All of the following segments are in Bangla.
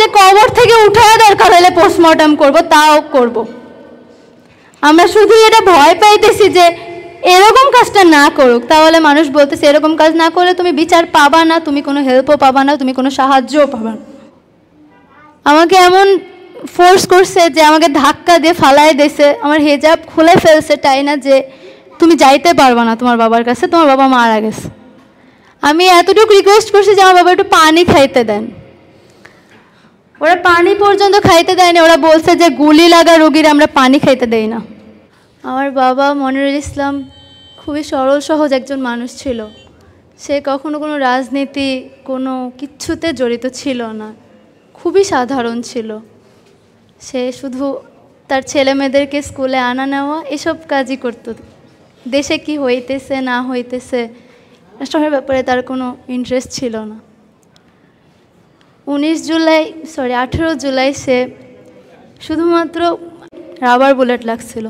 যে কবর থেকে উঠায় দরকার হলে পোস্টমর্টম করব, তাও করব। আমরা শুধু এটা ভয় পাইতেছি যে এরকম কাজটা না করুক, তাহলে মানুষ বলতেছে এরকম কাজ না করলে তুমি বিচার পাবা না, তুমি কোনো হেল্পও পাবা না, তুমি কোনো সাহায্যও পাবা না। আমাকে এমন ফোর্স করছে যে আমাকে ধাক্কা দিয়ে ফালাই দিয়েছে, আমার হিজাব খুলে ফেলছে, তাই না যে তুমি যাইতে পারবা না তোমার বাবার কাছে, তোমার বাবা মারা গেছে। আমি এতটুকু রিকোয়েস্ট করছি যে আমার বাবা একটু পানি খাইতে দেন, ওরা পানি পর্যন্ত খাইতে দেয়নি। ওরা বলছে যে গুলি লাগা রোগীর আমরা পানি খাইতে দেই না। আমার বাবা মনিরুল ইসলাম খুবই সরল সহজ একজন মানুষ ছিল। সে কখনো কোনো রাজনীতি কোনো কিচ্ছুতে জড়িত ছিল না, খুবই সাধারণ ছিল। সে শুধু তার ছেলে মেয়েদেরকে স্কুলে আনা নেওয়া এসব কাজই করত। দেশে কি হইতেছে না হইতেছে এসবের ব্যাপারে তার কোনো ইন্টারেস্ট ছিল না। 18 জুলাই সে শুধুমাত্র রাবার বুলেট লাগছিল।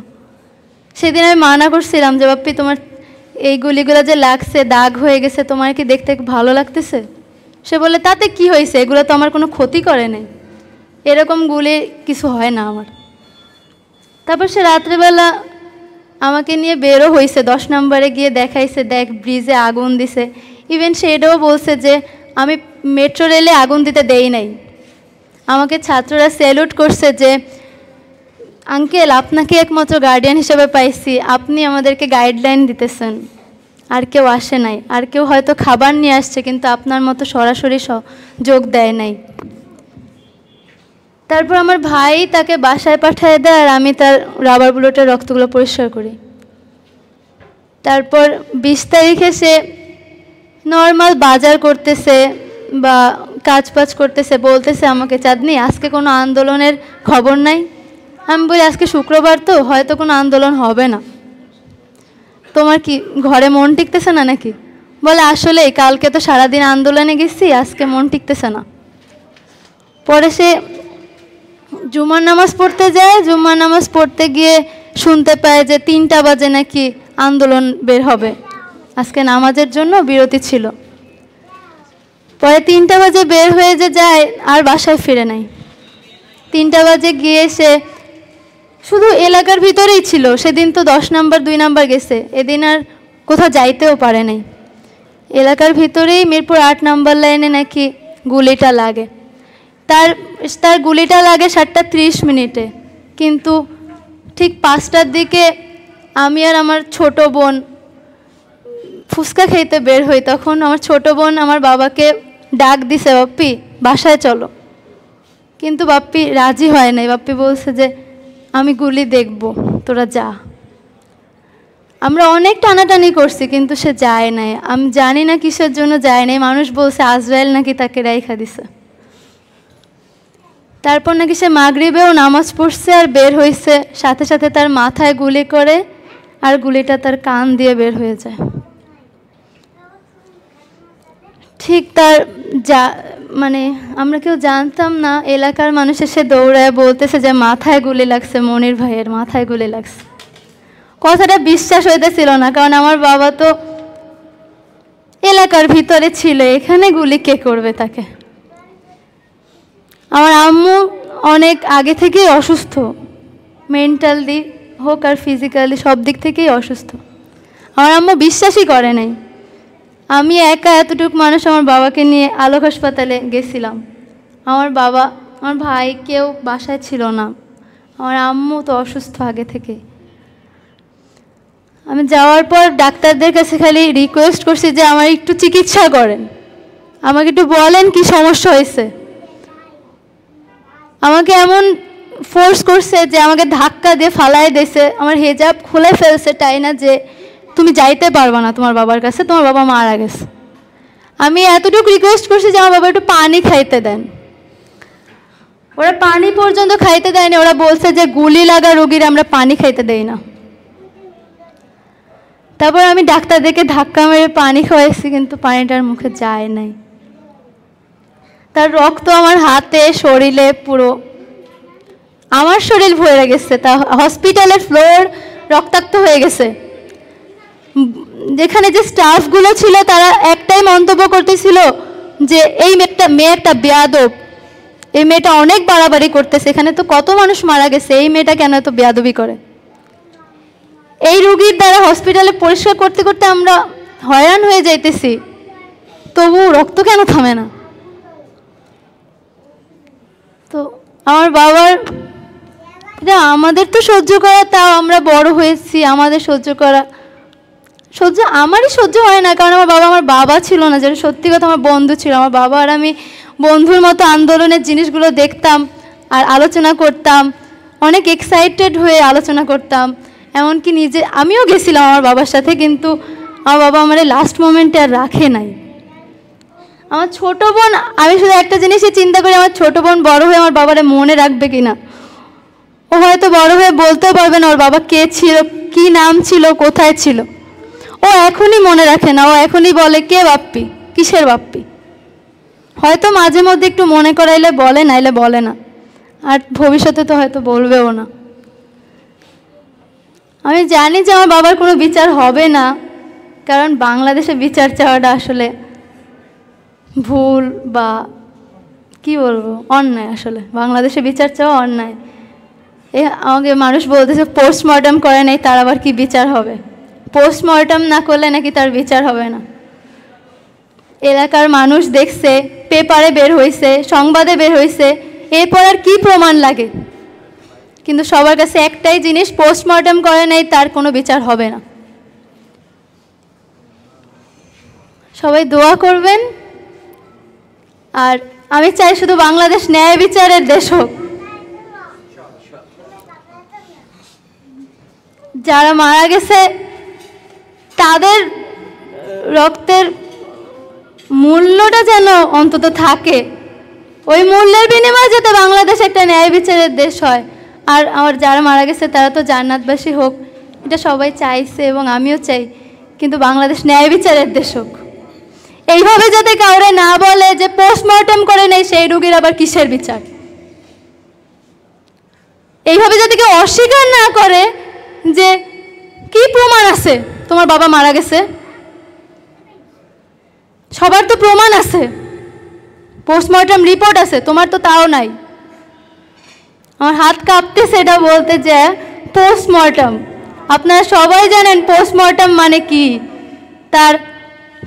সেদিন আমি মানা করছিলাম যে বাপ্পি তোমার এই গুলিগুলো যে লাগছে, দাগ হয়ে গেছে, তোমার কি দেখতে ভালো লাগতেছে? সে বলে তাতে কি হয়েছে, এগুলো তো আমার কোনো ক্ষতি করে নাই, এরকম গুলি কিছু হয় না আমার। তারপর সে রাত্রেবেলা আমাকে নিয়ে বেরো হয়েছে, 10 নম্বরে গিয়ে দেখাইছে দেখ ব্রিজে আগুন দিছে। ইভেন সে এটাও বলছে যে আমি মেট্রো রেলে আগুন দিতে দেই নাই। আমাকে ছাত্ররা স্যালুট করছে যে আঙ্কেল আপনাকে একমাত্র গার্ডিয়ান হিসেবে পাইছি, আপনি আমাদেরকে গাইডলাইন দিতেছেন, আর কেউ আসে নাই, আর কেউ হয়তো খাবার নিয়ে আসছে কিন্তু আপনার মতো সরাসরি যোগ দেয় নাই। তারপর আমার ভাই তাকে বাসায় পাঠিয়ে দেয় আর আমি তার রাবার বুলেটের রক্তগুলো পরিষ্কার করি। তারপর 20 তারিখে সে নর্মাল বাজার করতেছে বা কাজ করতেছে, বলতেছে আমাকে চাঁদনি আজকে কোনো আন্দোলনের খবর নাই। আমি বলি আজকে শুক্রবার তো হয়তো কোনো আন্দোলন হবে না, তোমার কি ঘরে মন টিকতেছে না নাকি? বলে আসলে কালকে তো সারাদিন আন্দোলনে গেছি, আজকে মন টিকতেছে না। পরে সে জুমার নামাজ পড়তে যায়, জুমার নামাজ পড়তে গিয়ে শুনতে পায় যে 3টা বাজে নাকি আন্দোলন বের হবে, আজকে নামাজের জন্য বিরতি ছিল। পরে 3টা বাজে বের হয়ে যে যায় আর বাসায় ফিরে নাই। 3টা বাজে গিয়ে সে শুধু এলাকার ভিতরেই ছিল। সেদিন তো 10 নম্বর 2 নম্বর গেছে, এদিন আর কোথাও যাইতেও পারে নাই। এলাকার ভিতরেই মিরপুর 8 নম্বর লাইনে নাকি গুলিটা লাগে। তার গুলিটা লাগে 7:30 মিনিটে, কিন্তু ঠিক 5টার দিকে আমি আর আমার ছোট বোন ফুচকা খেতে বের হই। তখন আমার ছোট বোন আমার বাবাকে ডাক দিছে বাপ্পি বাসায় চলো, কিন্তু বাপ্পি রাজি হয় নাই। বাপ্পি বলছে যে আমি গুলি দেখব, তোরা যা। আমরা অনেক টানাটানি করছি কিন্তু সে যায় নাই। আমি জানি না কিসের জন্য যায় নাই, মানুষ বলছে আজরায়েল নাকি তাকে রাইখা দিছে। তারপর নাকি সে মাগরিবেও নামাজ পড়ছে আর বের হয়েছে, সাথে সাথে তার মাথায় গুলি করে আর গুলিটা তার কান দিয়ে বের হয়ে যায়। ঠিক তার মানে আমরা কেউ জানতাম না, এলাকার মানুষ এসে দৌড়ায় বলতেছে যে মাথায় গুলি লাগছে, মনির ভাইয়ের মাথায় গুলি লাগছে। কথাটা বিশ্বাস হইতেছিল না, কারণ আমার বাবা তো এলাকার ভিতরে ছিল, এখানে গুলি কে করবে তাকে। আমার আম্মু অনেক আগে থেকেই অসুস্থ, মেন্টালি হোক আর ফিজিক্যালি সব দিক থেকেই অসুস্থ। আমার আম্মু বিশ্বাসই করে নাই। আমি একা এতটুকু মানুষ আমার বাবাকে নিয়ে আলোক হাসপাতালে গেছিলাম। আমার বাবা আমার ভাই কেউ বাসায় ছিল না, আমার আম্মু তো অসুস্থ আগে থেকে। আমি যাওয়ার পর ডাক্তারদের কাছে খালি রিকোয়েস্ট করছি যে আমার একটু চিকিৎসা করেন, আমাকে একটু বলেন কি সমস্যা হয়েছে। আমাকে এমন ফোর্স করছে যে আমাকে ধাক্কা দিয়ে ফালাই দিয়েছে, আমার হিজাব খুলে ফেলছে, তাই না যে তুমি যাইতে পারবা না তোমার বাবার কাছে, তোমার বাবা মারা গেছে। আমি এতটুকু রিকোয়েস্ট করছি যে আমার বাবা একটু পানি খাইতে দেন, ওরা পানি পর্যন্ত খাইতে দেয়নি। ওরা বলছে যে গুলি লাগা রোগীর আমরা পানি খাইতে দেই না। তারপর আমি ডাক্তারদেরকে ধাক্কা মেরে পানি খাওয়াইছি, কিন্তু পানিটার মুখে যায় নাই। তার রক্ত আমার হাতে শরীরে পুরো, আমার শরীর ভরে গেছে। তা হসপিটালের ফ্লোর রক্তাক্ত হয়ে গেছে। যেখানে যে স্টাফগুলো ছিল তারা একটাই মন্তব্য করতেছিল যে এই মেয়েটা বেয়াদব, এই মেয়েটা অনেক বাড়াবাড়ি করতেছে, এখানে তো কত মানুষ মারা গেছে, এই মেয়েটা কেন এত বেয়াদবি করে। এই রুগীর দ্বারা হসপিটালে পরিষ্কার করতে করতে আমরা হয়রান হয়ে যাইতেছি, তবু রক্ত কেন থামে না। তো আমার বাবার এটা আমাদের তো সহ্য করা, তাও আমরা বড় হয়েছি, আমাদের সহ্য করা আমারই সহ্য হয় না, কারণ আমার বাবা ছিল না, যেটা সত্যি কথা। আমার বন্ধু ছিল, আমার বাবা আর আমি বন্ধুর মতো আন্দোলনের জিনিসগুলো দেখতাম আর আলোচনা করতাম, অনেক এক্সাইটেড হয়ে আলোচনা করতাম। এমনকি আমিও গেছিলাম আমার বাবার সাথে, কিন্তু আমার বাবা আমার লাস্ট মোমেন্টে আর রাখে নাই। আমার ছোট বোন, আমি শুধু একটা জিনিসই চিন্তা করি, আমার ছোট বোন বড় হয়ে আমার বাবারে মনে রাখবে কিনা। ও হয়তো বড় হয়ে বলতেও পারবে না ওর বাবা কে ছিল, কি নাম ছিল, কোথায় ছিল। ও এখনই মনে রাখে না, ও এখনই বলে কে বাপ্পি, কিসের বাপ্পি। হয়তো মাঝে মধ্যে একটু মনে করাইলে বলে, নাইলে বলে না, আর ভবিষ্যতে তো হয়তো বলবেও না। আমি জানি যে আমার বাবার কোনো বিচার হবে না, কারণ বাংলাদেশে বিচার চাওয়াটা আসলে ভুল বা কি বলবো, অন্যায়। আসলে বাংলাদেশে বিচার চাওয়া অন্যায়। আমাকে মানুষ বলতেছে পোস্টমর্টম করে নাই, তার আবার কি বিচার হবে। পোস্টমর্টম না করলে নাকি তার বিচার হবে না। এলাকার মানুষ দেখছে, পেপারে বের হয়েছে, সংবাদে বের হয়েছে, এরপর আর কি প্রমাণ লাগে। কিন্তু সবার কাছে একটাই জিনিস, পোস্টমর্টম করে নাই, তার কোনো বিচার হবে না। সবাই দোয়া করবেন। আর আমি চাই শুধু বাংলাদেশ ন্যায় বিচারের দেশ হোক। যারা মারা গেছে তাদের রক্তের মূল্যটা যেন অন্তত থাকে, ওই মূল্যের বিনিময়ে যাতে বাংলাদেশ একটা ন্যায় বিচারের দেশ হয়। আর আমার যারা মারা গেছে তারা তো জান্নাতবাসী হোক, এটা সবাই চাইছে এবং আমিও চাই, কিন্তু বাংলাদেশ ন্যায় বিচারের দেশ হোক। এইভাবে যাতে কাউরে না বলে যে পোস্টমর্টম করে নেই, সেই রোগীর আবার কিসের বিচার। এইভাবে যাতে কেউ অস্বীকার না করে যে কি প্রমাণ আছে তোমার বাবা মারা গেছে। সবার তো প্রমাণ আছে, পোস্টমর্টম রিপোর্ট আছে, তোমার তো তাও নাই। আমার হাত কাঁপতেছে এটা বলতে যে পোস্টমর্টম, আপনারা সবাই জানেন পোস্টমর্টম মানে কি। তার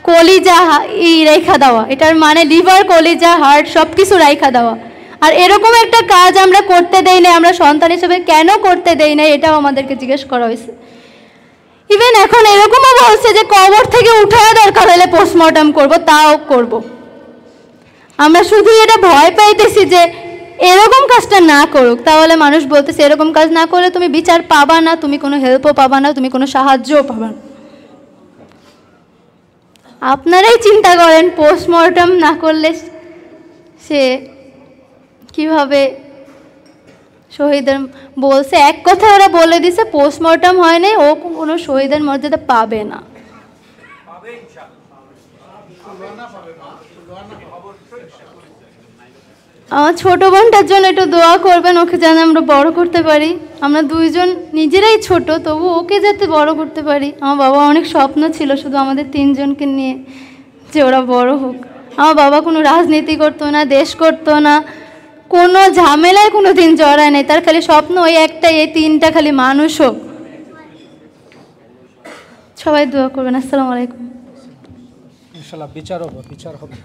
কলিজা রেখা দেওয়া, এটার মানে লিভার, কলিজা, হার্ট সব কিছু রাইখা দেওয়া। আর এরকম একটা কাজ আমরা করতে দেই না, আমরা সন্তান হিসেবে কেন করতে দেই না, এটাও আমাদেরকে জিজ্ঞেস করা হয়েছে। ইভেন এখন এরকমও বলছে যে কবর থেকে উঠায় দরকার হলে পোস্টমর্টম করব, তাও করব। আমরা শুধু এটা ভয় পাইতেছি যে এরকম কাজটা না করুক, তাহলে মানুষ বলতেছে এরকম কাজ না করলে তুমি বিচার পাবা না, তুমি কোনো হেল্পও পাবা না, তুমি কোনো সাহায্যও পাবা না। আপনারাই চিন্তা করেন, পোস্টমর্টম না করলে সে কিভাবে শহীদের বলছে, এক কথা ওরা বলে দিছে পোস্টমর্টম হয় নাই, ও কোনো শহীদের মর্যাদা পাবে না। আমার ছোট বোনটার জন্য একটু দোয়া করবেন, ওকে যেন আমরা বড় করতে পারি। আমরা দুইজন নিজেরাই ছোট, তবু ওকে যাতে বড় করতে পারি। আমার বাবা অনেক স্বপ্ন ছিল শুধু আমাদের তিনজনকে নিয়ে, যে ওরা বড় হোক। আমার বাবা কোনো রাজনীতি করতো না, দেশ করতো না, কোনো ঝামেলায় কোনো দিন জড়ায় নেই। তার খালি স্বপ্ন ওই একটাই, এই তিনটা খালি মানুষ হোক। সবাই দোয়া করবেন। আসসালামু আলাইকুম। ইনশাআল্লাহ বিচার হবে।